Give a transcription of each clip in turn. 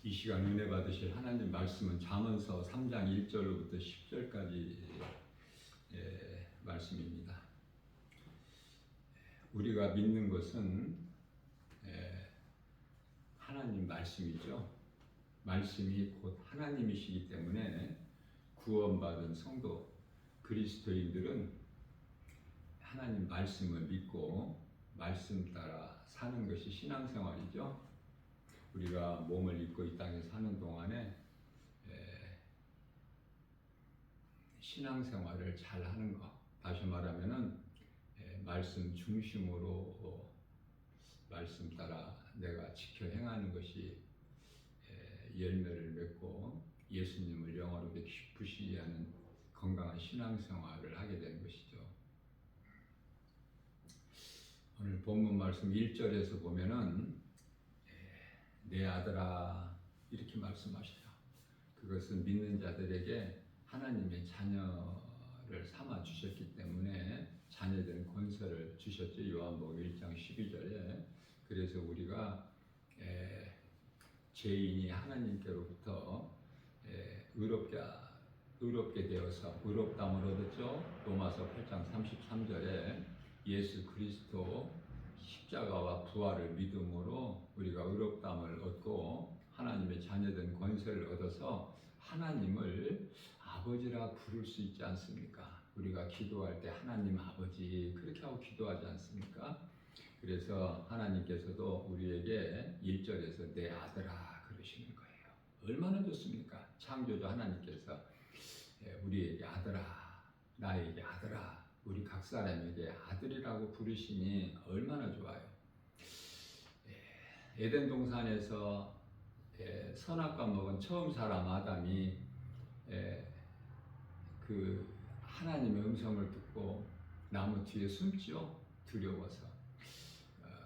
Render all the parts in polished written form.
이 시간 은혜 받으실 하나님 말씀은 잠언서 3장 1절로부터 10절까지 말씀입니다. 우리가 믿는 것은 하나님 말씀이죠. 말씀이 곧 하나님이시기 때문에 구원받은 성도 그리스도인들은 하나님 말씀을 믿고 말씀 따라 사는 것이 신앙생활이죠. 우리가 몸을 입고 이 땅에 사는 동안에 신앙생활을 잘 하는 것, 다시 말하면은 말씀 중심으로 말씀 따라 내가 지켜 행하는 것이 열매를 맺고 예수님을 영화로 뵙고 싶으시 하는 건강한 신앙생활을 하게 되는 것이죠. 오늘 본문 말씀 1절에서 보면은 내 아들아 이렇게 말씀하셔요. 그것은 믿는 자들에게 하나님의 자녀를 삼아 주셨기 때문에 자녀된 권세를 주셨죠. 요한복음 1장 12절에. 그래서 우리가 죄인이 하나님께로부터 의롭게 되어서 의롭다함을 얻었죠. 로마서 8장 33절에 예수 그리스도 십자가와 부활을 믿음으로 우리가 의롭다함을 얻고 하나님의 자녀된 권세를 얻어서 하나님을 아버지라 부를 수 있지 않습니까? 우리가 기도할 때 하나님 아버지 그렇게 하고 기도하지 않습니까? 그래서 하나님께서도 우리에게 1절에서 내 아들아 그러시는 거예요. 얼마나 좋습니까? 창조주 하나님께서 우리에게 아들아, 나에게 아들아, 우리 각 사람에게 아들이라고 부르시니 얼마나 좋아요. 에덴 동산에서 선악과 먹은 처음 사람 아담이 그 하나님의 음성을 듣고 나무 뒤에 숨죠. 두려워서.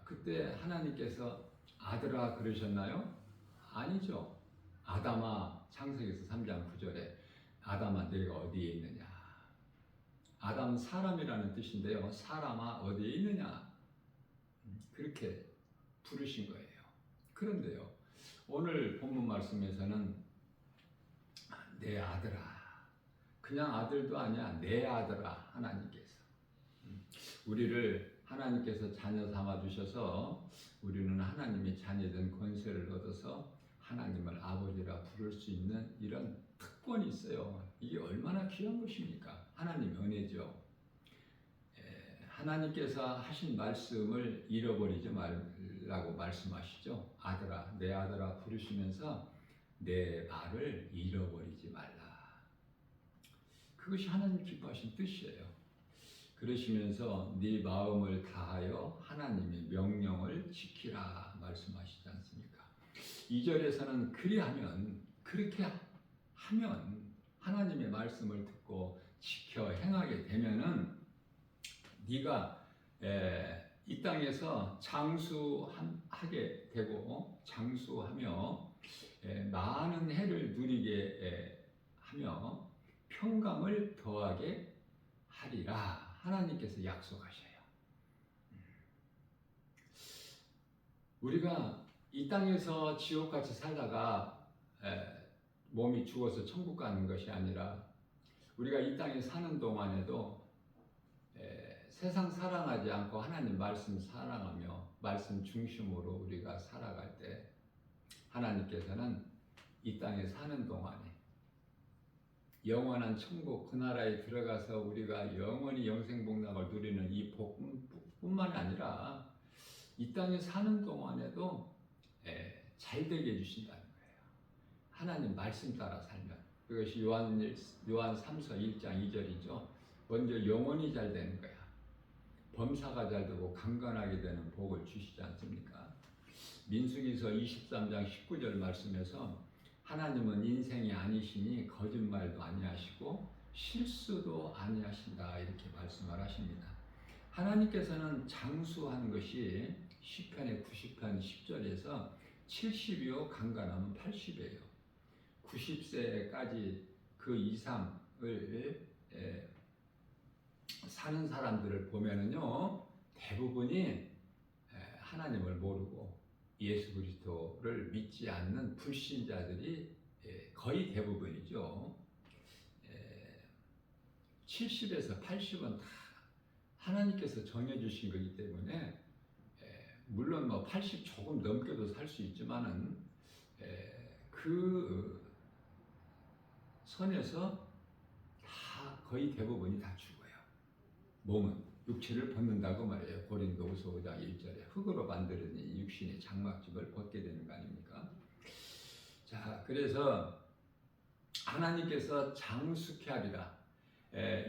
그때 하나님께서 아들아 그러셨나요? 아니죠. 아담아, 창세기에서 3장 9절에 아담아 내가 어디에 있느냐. 아담은 사람이라는 뜻인데요. 사람아 어디에 있느냐. 그렇게 부르신 거예요. 그런데요. 오늘 본문 말씀에서는 내 아들아. 그냥 아들도 아니야. 내 아들아. 하나님께서. 우리를 하나님께서 자녀 삼아 주셔서 우리는 하나님의 자녀된 권세를 얻어서 하나님을 아버지라 부를 수 있는 이런 특권이 있어요. 이게 얼마나 귀한 것입니까? 하나님의 은혜죠. 하나님께서 하신 말씀을 잃어버리지 말라고 말씀하시죠. 아들아, 내 아들아 부르시면서 내 말을 잃어버리지 말라. 그것이 하나님 기뻐하신 뜻이에요. 그러시면서 네 마음을 다하여 하나님의 명령을 지키라 말씀하시지 않습니까? 2절에서는 그렇게 하면 하나님의 말씀을 듣고 지켜 행하게 되면은 네가 이 땅에서 장수하게 되고 장수하며 많은 해를 누리게 하며 평강을 더하게 하리라 하나님께서 약속하셔요. 우리가 이 땅에서 지옥같이 살다가 몸이 죽어서 천국 가는 것이 아니라 우리가 이 땅에 사는 동안에도 세상 사랑하지 않고 하나님 말씀 사랑하며 말씀 중심으로 우리가 살아갈 때 하나님께서는 이 땅에 사는 동안에 영원한 천국 그 나라에 들어가서 우리가 영원히 영생복락을 누리는 이 복뿐만 아니라 이 땅에 사는 동안에도 잘 되게 해주신다는 거예요. 하나님 말씀 따라 살면 그것이 요한 3서 1장 2절이죠. 먼저 영원히 잘 되는 거야. 범사가 잘 되고 강건하게 되는 복을 주시지 않습니까? 민수기서 23장 19절 말씀에서 하나님은 인생이 아니시니 거짓말도 아니하시고 실수도 아니하신다 이렇게 말씀을 하십니다. 하나님께서는 장수하는 것이 시편의 90편 10절에서 70이요 강건하면 80이에요. 90세까지 그 이상을 사는 사람들을 보면은요 대부분이 하나님을 모르고 예수 그리스도를 믿지 않는 불신자들이 거의 대부분이죠. 70에서 80은 다 하나님께서 정해주신 거기 때문에 물론 뭐 80 조금 넘게도 살 수 있지만은 그 선에서 다 거의 대부분이 다 죽어요. 몸은 육체를 벗는다고 말해요. 고린도후서 5장 1절에 흙으로 만들어진 육신의 장막집을 벗게 되는 거 아닙니까? 자, 그래서 하나님께서 장수케 하리라.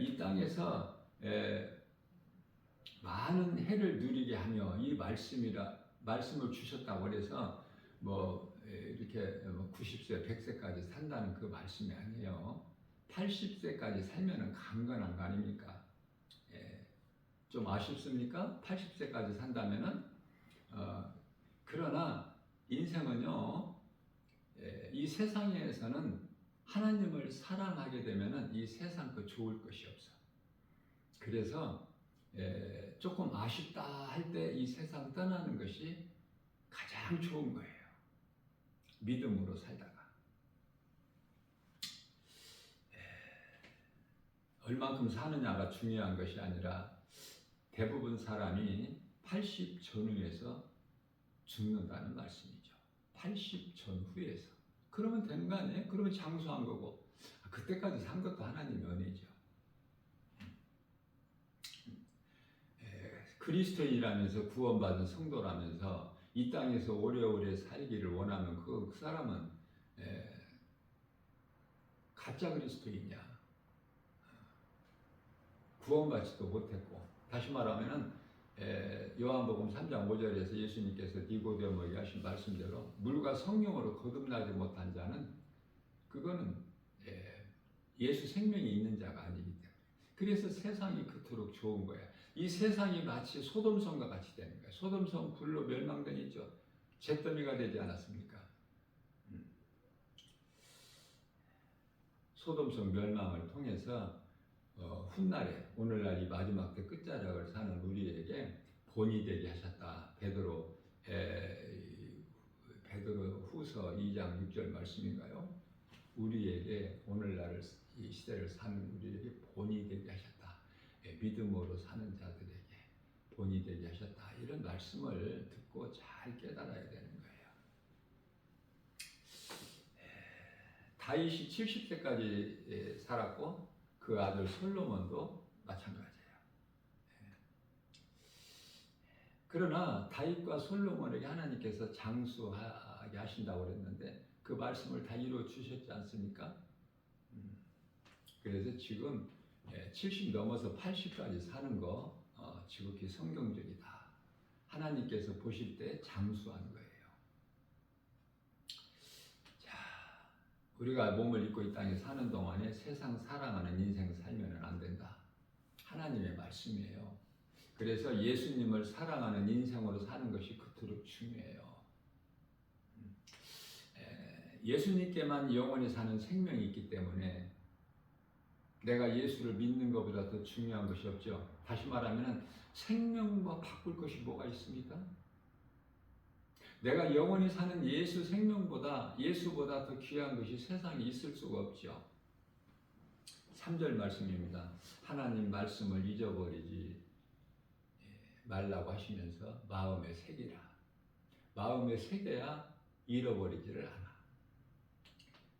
이 땅에서 많은 해를 누리게 하며 이 말씀을 주셨다고 해서 뭐 이렇게 90세, 100세까지 산다는 그 말씀이 아니에요. 80세까지 살면은 강건한 거 아닙니까? 좀 아쉽습니까? 80세까지 산다면은 그러나 인생은요, 이 세상에서는 하나님을 사랑하게 되면은 이 세상 거 좋을 것이 없어. 그래서 조금 아쉽다 할 때 이 세상 떠나는 것이 가장 좋은 거예요. 믿음으로 살다가. 얼만큼 사느냐가 중요한 것이 아니라 대부분 사람이 80 전후에서 죽는다는 말씀이죠. 80 전후에서. 그러면 되는 거 아니에요? 그러면 장수한 거고. 그때까지 산 것도 하나님의 은혜죠. 그리스도인이라면서 구원받은 성도라면서 이 땅에서 오래오래 살기를 원하면 그 사람은 가짜 그리스도인이야. 구원받지도 못했고, 다시 말하면은 요한복음 3장 5절에서 예수님께서 니고데모에게 하신 말씀대로 물과 성령으로 거듭나지 못한 자는 그거는 예수 생명이 있는 자가 아니기 때문에. 그래서 세상이 그토록 좋은 거야. 이 세상이 마치 소돔성과 같이 되는 거야. 소돔성 불로 멸망되죠. 잿더미가 되지 않았습니까? 소돔성 멸망을 통해서 훗날에 오늘날 이 마지막 때 끝자락을 사는 우리에게 본이 되게 하셨다. 베드로 후서 2장 6절 말씀인가요? 우리에게 오늘날 이 시대를 사는 우리에게 본이 되게 하셨다. 믿음으로 사는 자들에게 본이 되게 하셨다. 이런 말씀을 듣고 잘 깨달아야 되는 거예요. 다윗이 70세까지 살았고 그 아들 솔로몬도 마찬가지예요. 그러나 다윗과 솔로몬에게 하나님께서 장수하게 하신다고 그랬는데 그 말씀을 다 이루어 주셨지 않습니까? 그래서 지금 70 넘어서 80까지 사는 거 지극히 성경적이다. 하나님께서 보실 때 장수한 거예요. 자, 우리가 몸을 입고 이 땅에 사는 동안에 세상 사랑하는 인생 살면 안 된다. 하나님의 말씀이에요. 그래서 예수님을 사랑하는 인생으로 사는 것이 그토록 중요해요. 예수님께만 영원히 사는 생명이 있기 때문에 내가 예수를 믿는 것보다 더 중요한 것이 없죠. 다시 말하면 생명과 바꿀 것이 뭐가 있습니까? 내가 영원히 사는 예수 생명보다 예수보다 더 귀한 것이 세상에 있을 수가 없죠. 3절 말씀입니다. 하나님 말씀을 잊어버리지 말라고 하시면서 마음에 새기라. 마음에 새겨야 잃어버리지를 않아.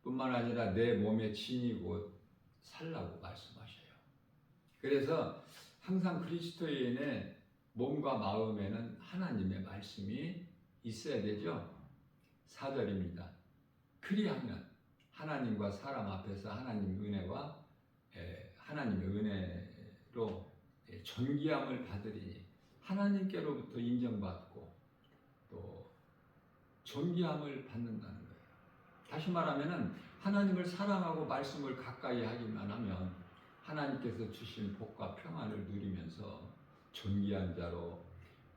뿐만 아니라 내 몸에 지니고 살라고 말씀하셔요. 그래서 항상 그리스도인의 몸과 마음에는 하나님의 말씀이 있어야 되죠. 4절입니다. 그리하면 하나님과 사람 앞에서 하나님의 은혜와 하나님의 은혜로 존귀함을 받으리니 하나님께로부터 인정받고 또 존귀함을 받는다는 거예요. 다시 말하면 하나님을 사랑하고 말씀을 가까이 하기만 하면 하나님께서 주신 복과 평안을 누리면서 존귀한 자로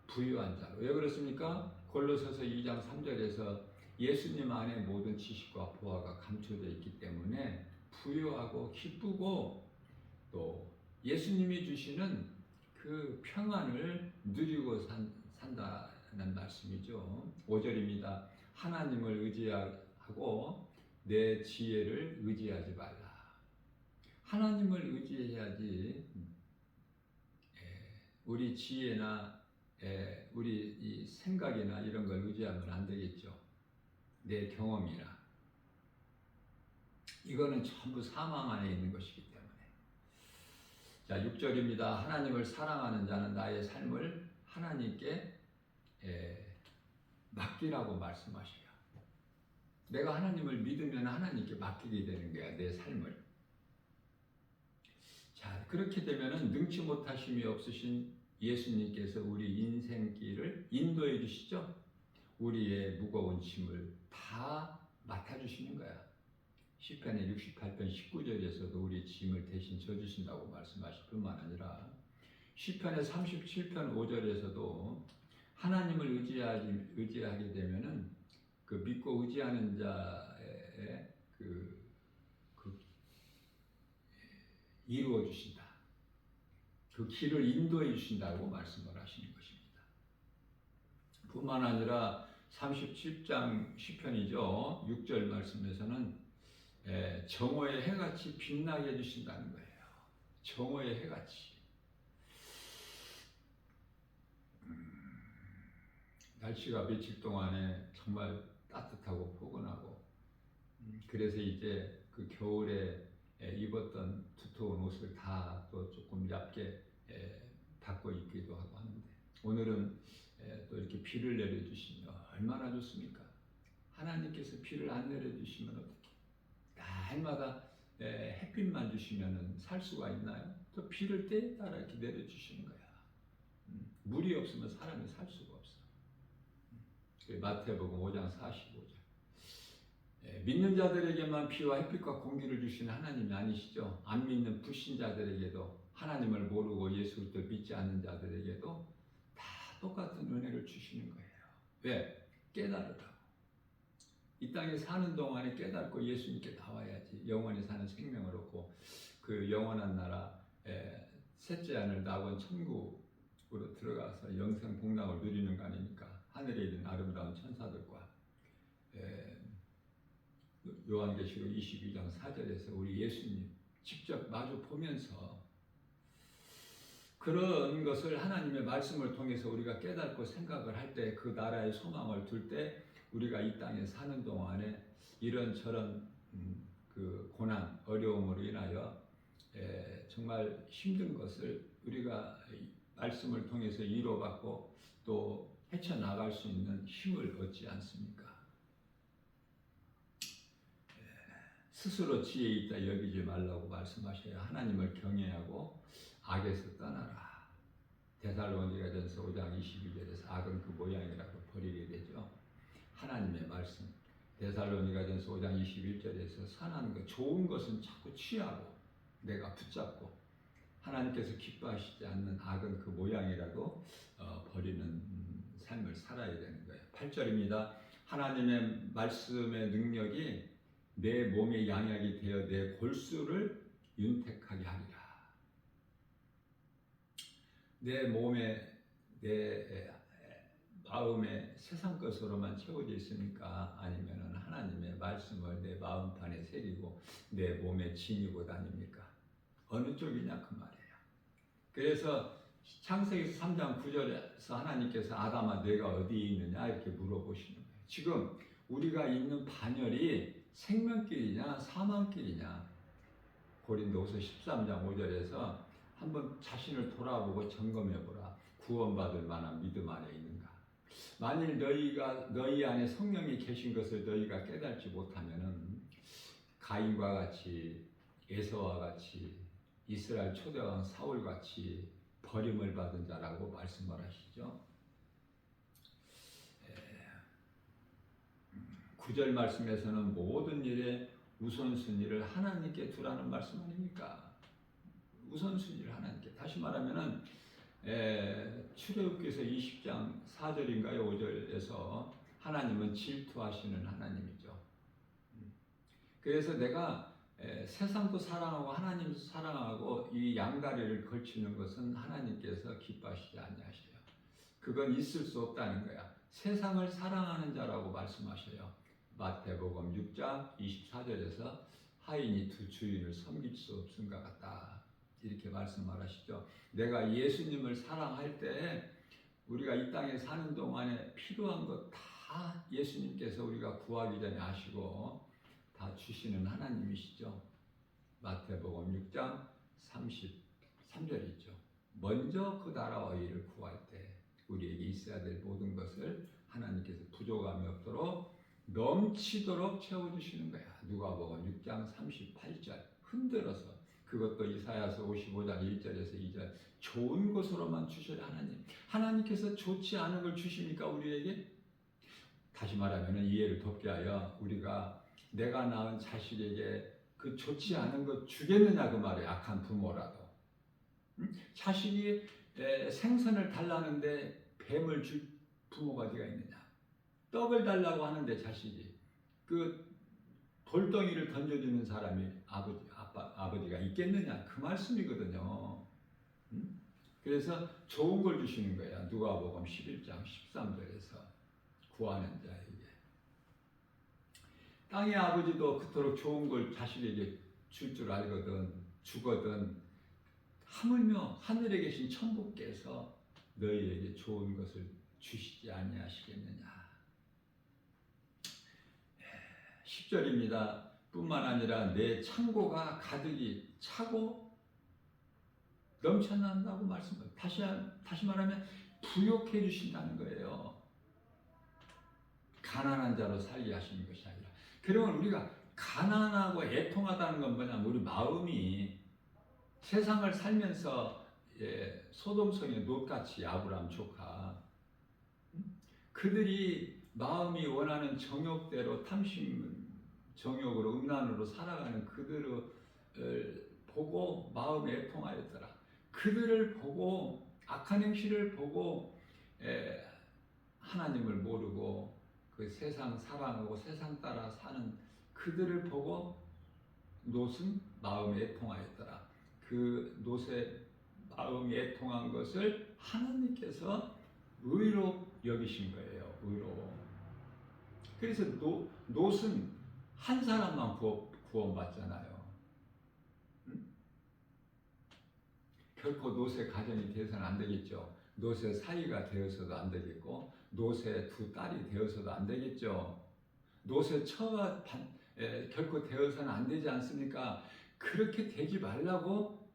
부유한 자로. 왜 그렇습니까? 골로새서 2장 3절에서 예수님 안에 모든 지식과 보화가 감춰져 있기 때문에 부유하고 기쁘고 또 예수님이 주시는 그 평안을 누리고 산다는 말씀이죠. 5절입니다. 하나님을 의지하고 내 지혜를 의지하지 말라. 하나님을 의지해야지 우리 지혜나 우리 이 생각이나 이런 걸 의지하면 안 되겠죠. 내 경험이나 이거는 전부 사망 안에 있는 것이기 때문에. 자, 6절입니다. 하나님을 사랑하는 자는 나의 삶을 하나님께 맡기라고 말씀하셔요. 내가 하나님을 믿으면 하나님께 맡기게 되는 거야, 내 삶을. 자, 그렇게 되면은 능치 못하심이 없으신 예수님께서 우리 인생길을 인도해 주시죠. 우리의 무거운 짐을 다 맡아주시는 거야. 시편의 68편 19절에서도 우리 짐을 대신 져주신다고 말씀하실 뿐만 아니라 시편의 37편 5절에서도 하나님을 의지하게 되면은 그 믿고 의지하는 자의 그 이루어 주신다. 그 길을 인도해 주신다고 말씀을 하시는 것입니다. 뿐만 아니라 37장 시편이죠. 6절 말씀에서는 정오의 해같이 빛나게 해주신다는 거예요. 정오의 해같이. 날씨가 며칠 동안에 정말 따뜻하고 포근하고 그래서 이제 그 겨울에 입었던 두꺼운 옷을 다 또 조금 얇게 바꿔 입기도 하고 하는데 오늘은 또 이렇게 비를 내려주시면 얼마나 좋습니까? 하나님께서 비를 안 내려주시면 어떻게? 날마다 햇빛만 주시면 살 수가 있나요? 또 비를 때에 따라 이렇게 내려주시는 거야. 물이 없으면 사람이 살 수가 없어. 마태복음 5장 45절. 믿는 자들에게만 비와 햇빛과 공기를 주시는 하나님이 아니시죠. 안 믿는 불신자들에게도 하나님을 모르고 예수 그리스도를 믿지 않는 자들에게도 다 똑같은 은혜를 주시는 거예요. 왜? 깨달으라고. 이 땅에 사는 동안에 깨닫고 예수님께 나와야지 영원히 사는 생명을 얻고 그 영원한 나라 셋째 하늘 낙원 천국으로 들어가서 영생 복락을 누리는 거 아닙니까? 하늘에 있는 아름다운 천사들과 요한계시록 22장 4절에서 우리 예수님 직접 마주 보면서 그런 것을 하나님의 말씀을 통해서 우리가 깨닫고 생각을 할 때 그 나라의 소망을 둘 때 우리가 이 땅에 사는 동안에 이런저런 그 고난, 어려움으로 인하여 정말 힘든 것을 우리가 말씀을 통해서 위로받고 또 헤쳐나갈 수 있는 힘을 얻지 않습니까? 스스로 지혜 있다 여기지 말라고 말씀하셔야 하나님을 경외하고 악에서 떠나라. 데살로니가전서 5장 22절에서 악은 그 모양이라고 버리게 되죠. 하나님의 말씀. 데살로니가전서 5장 21절에서 선한 것, 좋은 것은 자꾸 취하고 내가 붙잡고 하나님께서 기뻐하시지 않는 악은 그 모양이라도 버리는 삶을 살아야 되는 거예요. 8절입니다. 하나님의 말씀의 능력이 내 몸의 양약이 되어 내 골수를 윤택하게 하리라. 내 몸에 내 마음에 세상 것으로만 채워져 있습니까? 아니면 하나님의 말씀을 내 마음판에 새기고 내 몸에 지니고 다닙니까? 어느 쪽이냐 그 말이에요. 그래서 창세기 3장 9절에서 하나님께서 아담아 내가 어디에 있느냐 이렇게 물어보시는 거예요. 지금 우리가 있는 반열이 생명길이냐 사망길이냐. 고린도후서 13장 5절에서 한번 자신을 돌아보고 점검해보라. 구원받을 만한 믿음 안에 있는가. 만일 너희 안에 성령이 계신 것을 너희가 깨닫지 못하면은 가인과 같이 에서와 같이 이스라엘 초대왕 사울 같이 버림을 받은 자라고 말씀을 하시죠. 9절 말씀에서는 모든 일에 우선순위를 하나님께 두라는 말씀 아닙니까? 우선순위를 하나님께. 다시 말하면은 출애굽기서 20장 4절인가요? 5절에서 하나님은 질투하시는 하나님이죠. 그래서 내가 세상도 사랑하고 하나님도 사랑하고 이 양다리를 걸치는 것은 하나님께서 기뻐하시지 아니하셔요. 그건 있을 수 없다는 거야. 세상을 사랑하는 자라고 말씀하셔요. 마태복음 6장 24절에서 하인이 두 주인을 섬길 수 없음과 같다. 이렇게 말씀하시죠. 내가 예수님을 사랑할 때 우리가 이 땅에 사는 동안에 필요한 것 다 예수님께서 우리가 구하기 전에 아시고 다 주시는 하나님이시죠. 마태복음 6장 33절이죠. 먼저 그 나라와 의를 구할 때 우리에게 있어야 될 모든 것을 하나님께서 부족함이 없도록 넘치도록 채워주시는 거야. 누가복음 6장 38절 흔들어서, 그것도 이사야서 55장 1절에서 2절 좋은 것으로만 주셔야 하나님. 하나님께서 좋지 않은 걸 주십니까 우리에게? 다시 말하면 이해를 돕게 하여 우리가 내가 낳은 자식에게 그 좋지 않은 것 주겠느냐 그 말이에요. 악한 부모라도. 자식이 생선을 달라는데 뱀을 줄 부모가 어디가 있느냐. 떡을 달라고 하는데 자식이 그 돌덩이를 던져주는 사람이 아버지가 있겠느냐 그 말씀이거든요. 그래서 좋은 걸 주시는 거야. 누가복음 11장 13절에서 구하는 자에게. 땅의 아버지도 그토록 좋은 걸 자식에게 줄 줄 알거든 주거든 하물며 하늘에 계신 천부께서 너희에게 좋은 것을 주시지 아니하시겠느냐. 10절입니다. 뿐만 아니라 내 창고가 가득히 차고 넘쳐난다고 말씀합니다. 다시 말하면 부욕해 주신다는 거예요. 가난한 자로 살게 하시는 것이 아니라. 그러면 우리가 가난하고 애통하다는 건 뭐냐면 우리 마음이 세상을 살면서 소돔성의 롯같이 아브라함 조카 그들이 마음이 원하는 정욕대로 탐심 정욕으로 음란으로 살아가는 그들을 보고 마음에 애통하였더라. 그들을 보고 악한 행실을 보고 하나님을 모르고 그 세상 사랑하고 세상 따라 사는 그들을 보고 롯은 마음에 애통하였더라. 그 롯의 마음이 애통한 것을 하나님께서 의로 여기신 거예요. 의로. 그래서 롯은 한 사람만 구원받잖아요. 결코 롯의 가정이 되어서는 안 되겠죠. 롯의 사위가 되어서도 안 되겠고 롯의 두 딸이 되어서도 안 되겠죠. 롯의 처가 결코 되어서는 안 되지 않습니까? 그렇게 되지 말라고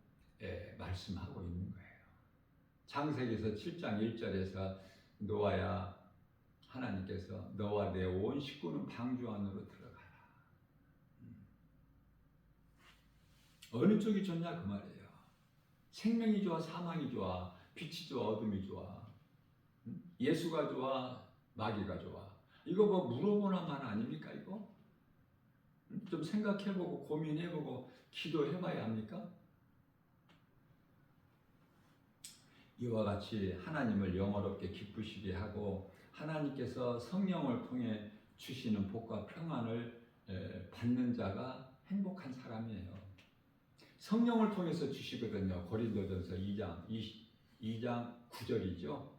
말씀하고 있는 거예요. 창세기에서 7장 1절에서 노아야 하나님께서 너와 내 온 식구는 방주 안으로 들어가라. 어느 쪽이 좋냐 그 말이에요. 생명이 좋아 사망이 좋아 빛이 좋아 어둠이 좋아 예수가 좋아 마귀가 좋아 이거 뭐 물어보나만 아닙니까 이거? 좀 생각해보고 고민해보고 기도해봐야 합니까? 이와 같이 하나님을 영원롭게 기쁘시게 하고 하나님께서 성령을 통해 주시는 복과 평안을 받는 자가 행복한 사람이에요. 성령을 통해서 주시거든요. 고린도전서 2장 9절이죠.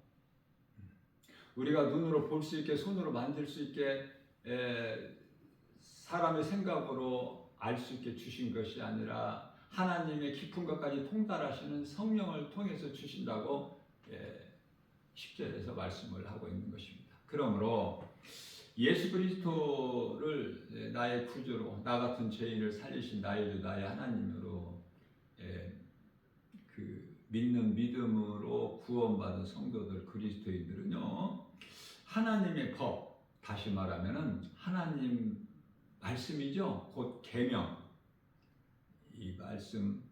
우리가 눈으로 볼 수 있게 손으로 만질 수 있게 사람의 생각으로 알 수 있게 주신 것이 아니라 하나님의 깊은 것까지 통달하시는 성령을 통해서 주신다고 10절에서 말씀을 하고 있는 것입니다. 그러므로 예수 그리스도를 나의 구주로 나 같은 죄인을 살리신 나의 주 나의 하나님으로 그 믿는 믿음으로 구원받은 성도들 그리스도인들은요 하나님의 법 다시 말하면은 하나님 말씀이죠. 곧 계명 이 말씀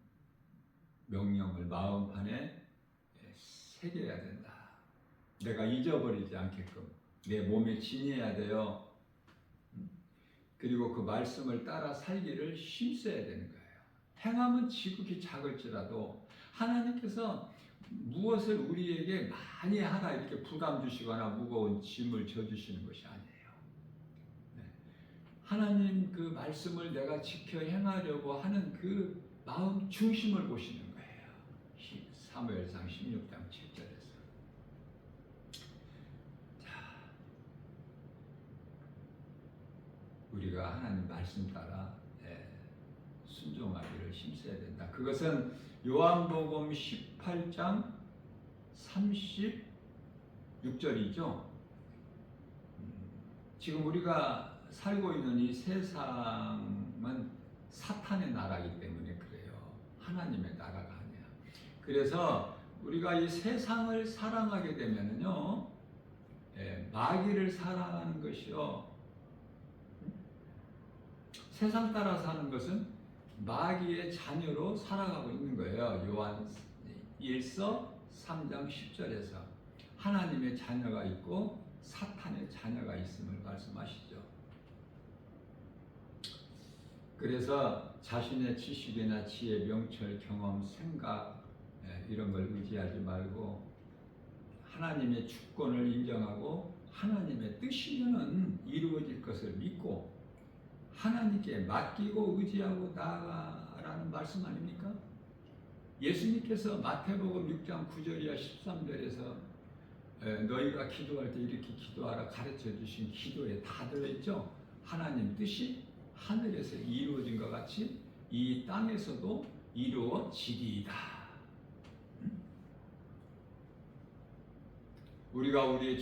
명령을 마음판에 새겨야 된다. 내가 잊어버리지 않게끔 내 몸에 지녀야 돼요. 그리고 그 말씀을 따라 살기를 힘써야 되는 거예요. 행함은 지극히 작을지라도 하나님께서 무엇을 우리에게 많이 하나 이렇게 부담 주시거나 무거운 짐을 져주시는 것이 아니에요. 하나님 그 말씀을 내가 지켜 행하려고 하는 그 마음 중심을 보시는 거예요. 사무엘상 16장 7절에서 우리가 하나님 말씀 따라 순종하기를 힘써야 된다. 그것은 요한복음 18장 36절이죠. 지금 우리가 살고 있는 이 세상은 사탄의 나라이기 때문에 그래요. 하나님의 나라가 아니야. 그래서 우리가 이 세상을 사랑하게 되면은요, 마귀를 사랑하는 것이요, 세상 따라 사는 것은 마귀의 자녀로 살아가고 있는 거예요. 요한 1서 3장 10절에서 하나님의 자녀가 있고 사탄의 자녀가 있음을 말씀하시죠. 그래서 자신의 지식이나 지혜, 명철, 경험, 생각 이런 걸 의지하지 말고 하나님의 주권을 인정하고 하나님의 뜻이면 이루어질 것을 믿고 하나님께 맡기고 의지하고 나아가라는 말씀 아닙니까? 예수님께서 마태복음 6장 9절이야 13절에서 너희가 기도할 때 이렇게 기도하라 가르쳐 주신 기도에 다 들어있죠. 하나님 뜻이 하늘에서 이루어진 것 같이 이 땅에서도 이루어지리이다. 우리가 우리의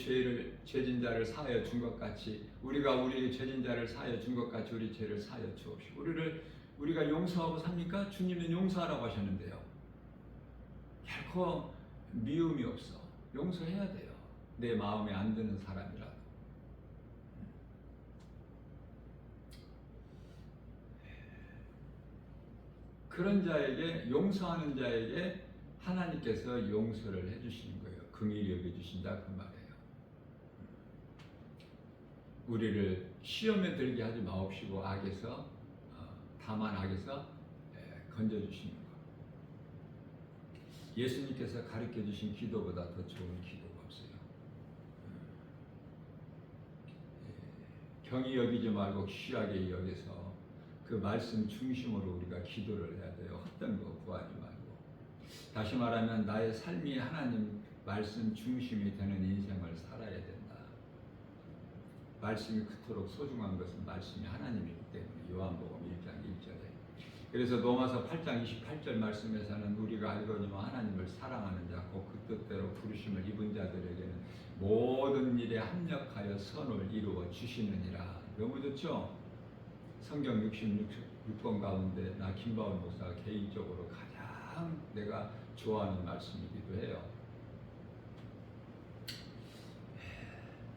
죄진 자를 사하여 준 것 같이 우리가 우리의 죄진 자를 사하여 준 것 같이 우리 죄를 사하여 주옵시고 우리가 용서하고 삽니까? 주님은 용서하라고 하셨는데요. 결코 미움이 없어. 용서해야 돼요. 내 마음에 안 드는 사람이라도. 그런 자에게 용서하는 자에게 하나님께서 용서를 해주시는 거예요. 긍휼히 여겨주신다 그 말이에요. 우리를 시험에 들게 하지 마옵시고 악에서 다만 악에서 건져주시는 것. 예수님께서 가르쳐 주신 기도보다 더 좋은 기도가 없어요. 경히 여기지 말고 귀하게 여기서 그 말씀 중심으로 우리가 기도를 해야 돼요. 헛된 거 구하지 말고. 다시 말하면 나의 삶이 하나님 말씀 중심이 되는 인생을 살아야 된다. 말씀이 그토록 소중한 것은 말씀이 하나님이기 때문에 요한복음 1장 1절에 그래서 로마서 8장 28절 말씀에서는 우리가 알거니와 하나님을 사랑하는 자 곧 그 뜻대로 부르심을 입은 자들에게는 모든 일에 합력하여 선을 이루어 주시느니라. 너무 좋죠? 성경 66권 가운데 나 김바울 목사가 개인적으로 가장 내가 좋아하는 말씀이기도 해요.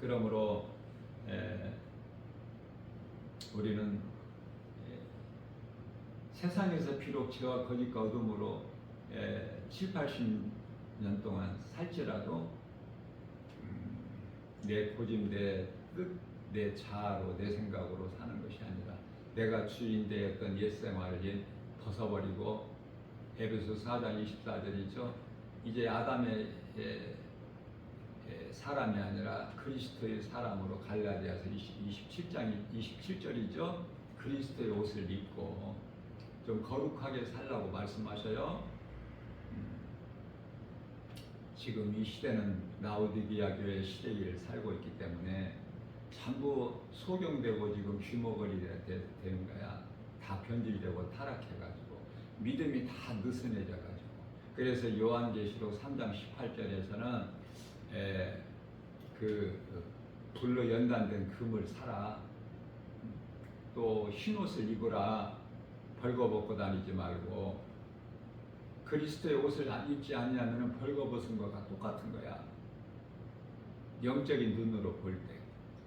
그러므로 우리는 세상에서 비록 죄와 거짓과 어둠으로 7, 80년 동안 살지라도 내 고집, 내 뜻, 내 자아로, 내 생각으로 사는 것이 아니라 내가 주인 되었던 옛생활을 벗어버리고 에베소 4장 24절이죠. 이제 아담의 사람이 아니라 그리스도의 사람으로 갈라디아서 27장 27절이죠. 그리스도의 옷을 입고 좀 거룩하게 살라고 말씀하셔요. 지금 이 시대는 라오디게아 교회 시대를 살고 있기 때문에 전부 소경되고 지금 귀머거리 되는 거야. 다 변질되고 타락해가지고 믿음이 다 느슨해져가지고 그래서 요한계시록 3장 18절에서는 불로 연단된 금을 사라. 또 흰옷을 입으라. 벌거벗고 다니지 말고 그리스도의 옷을 입지 아니하면 벌거벗은 것과 똑같은 거야. 영적인 눈으로 볼 때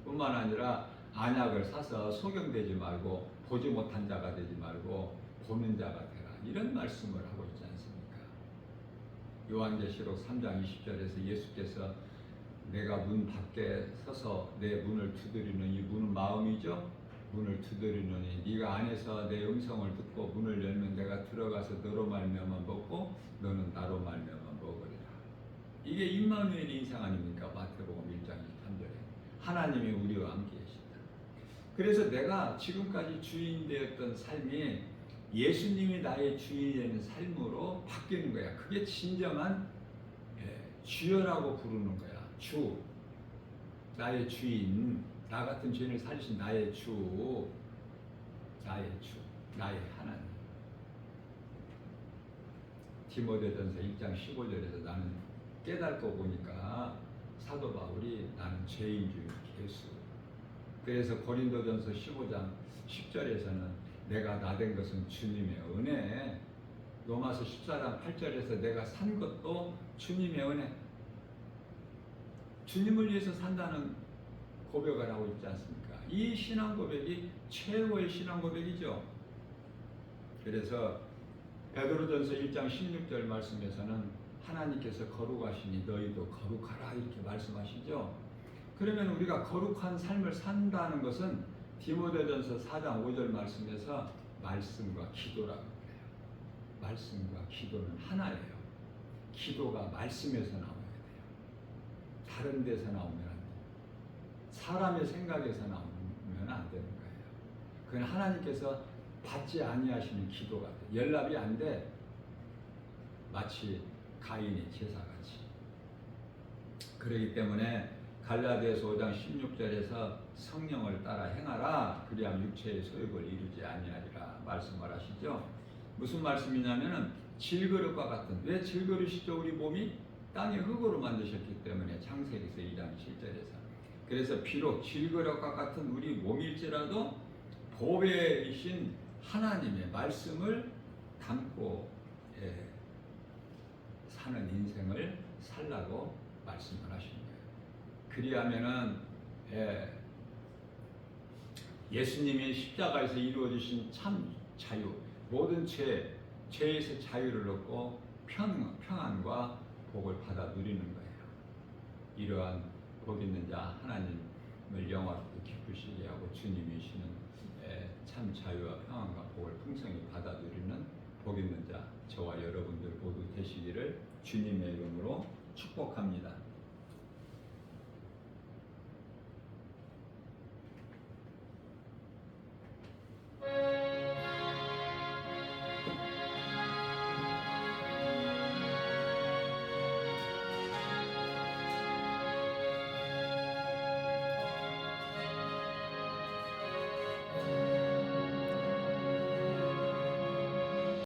뿐만 아니라 안약을 사서 소경되지 말고 보지 못한 자가 되지 말고 보는 자가 되라. 이런 말씀을 하고 있지 않습니까? 요한계시록 3장 20절에서 예수께서 내가 문 밖에 서서 내 문을 두드리는 이 문은 마음이죠. 문을 두드리느니 네가 안에서 내 음성을 듣고 문을 열면 내가 들어가서 너로 말미암아 먹고 너는 나로 말미암아 먹으리라. 이게 임마누엘의 인상 아닙니까? 마태복음 1장 23절에 하나님이 우리와 함께 계신다. 그래서 내가 지금까지 주인 되었던 삶이 예수님이 나의 주인이 되는 삶으로 바뀌는 거야. 그게 진정한 주여라고 부르는 거야. 주, 나의 주인, 나 같은 죄인을 살리신 나의 주. 나의 주, 나의 하나님. 디모데전서 1장 15절에서 나는 깨닫고 보니까 사도 바울이 나는 죄인 줄 예수. 그래서 고린도전서 15장 10절에서는 내가 나된 것은 주님의 은혜. 로마서 14장 8절에서 내가 산 것도 주님의 은혜. 주님을 위해서 산다는 고백을 하고 있지 않습니까? 이 신앙 고백이 최고의 신앙 고백이죠. 그래서 베드로전서 1장 16절 말씀에서는 하나님께서 거룩하시니 너희도 거룩하라 이렇게 말씀하시죠. 그러면 우리가 거룩한 삶을 산다는 것은 디모데전서 4장 5절 말씀에서 말씀과 기도라고 그래요. 말씀과 기도는 하나예요. 기도가 말씀에서 나와야 돼요. 다른 데서 나오면 안 돼요. 사람의 생각에서 나오면 안 되는 거예요. 그건 하나님께서 받지 아니하시는 기도가 돼. 연락이 안 돼. 마치 가인의 제사같이. 그렇기 때문에 갈라디아서 5장 16절에서 성령을 따라 행하라. 그리하면 육체의 소욕을 이루지 아니하리라 말씀을 하시죠. 무슨 말씀이냐면은 질그릇과 같은. 왜 질그릇이죠? 우리 몸이 땅의 흙으로 만드셨기 때문에 창세기서 2장 7절에서. 그래서 비록 질그릇과 같은 우리 몸일지라도 보배이신 하나님의 말씀을 담고 사는 인생을 살라고 말씀을 하신 거예요. 그리하면은 예수님이 십자가에서 이루어주신 참 자유, 모든 죄에서 자유를 얻고 평안과 복을 받아 누리는 거예요. 이러한 복 있는 자 하나님을 영화롭게 기쁘시게 하고 주님이시는 참 자유와 평안과 복을 풍성히 받아 누리는 복 있는 자 저와 여러분들 모두 되시기를 주님의 이름으로 축복합니다.